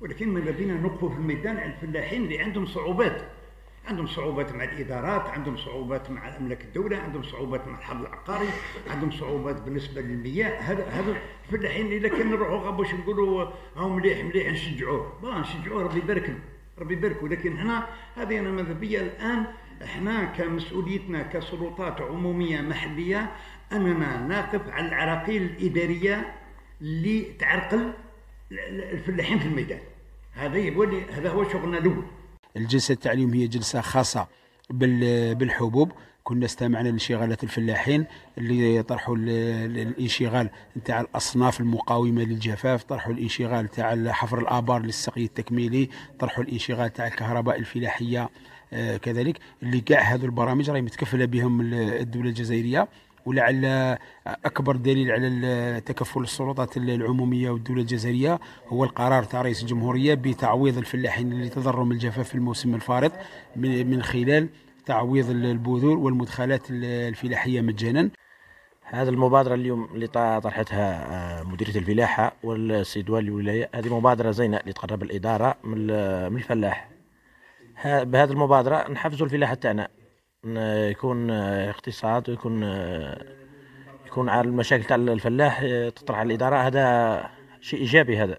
ولكن ماذا بينا نوقفوا في الميدان على الفلاحين اللي عندهم صعوبات، عندهم صعوبات مع الادارات، عندهم صعوبات مع املاك الدوله، عندهم صعوبات مع الحظ العقاري، عندهم صعوبات بالنسبه للمياه. هذا الفلاحين اللي كان نروحوا غا باش نقولوا ها مليح مليح نشجعوه، نشجعوه ربي يبارك له، ربي يبارك. ولكن هنا هذه انا ماذا بيا الان احنا كمسؤوليتنا كسلطات عموميه محليه اننا نقف على العراقيل الاداريه اللي تعرقل الفلاحين في الميدان. هذا هو شغلنا الاول. الجلسة التعليم هي جلسة خاصة بالحبوب. كنا استمعنا لانشغالات الفلاحين اللي طرحوا الانشغال نتاع الاصناف المقاومه للجفاف، طرحوا الانشغال تاع حفر الابار للسقي التكميلي، طرحوا الانشغال تاع الكهرباء الفلاحيه. كذلك اللي كاع هذو البرامج راهي متكفله بهم الدوله الجزائريه. ولعل أكبر دليل على تكفل السلطات العمومية والدولة الجزائرية هو القرار تاع رئيس الجمهورية بتعويض الفلاحين اللي تضرروا من الجفاف في الموسم الفارط من خلال تعويض البذور والمدخلات الفلاحية مجانا. هذه المبادرة اليوم اللي طرحتها مديرية الفلاحة والسيد والي الولاية، هذه مبادرة زينة اللي تقرب الإدارة من الفلاح. بهذه المبادرة نحفزوا الفلاحة تاعنا، يكون اقتصاد، ويكون على المشاكل تاع الفلاح تطرح على الإدارة. هذا شيء إيجابي هذا.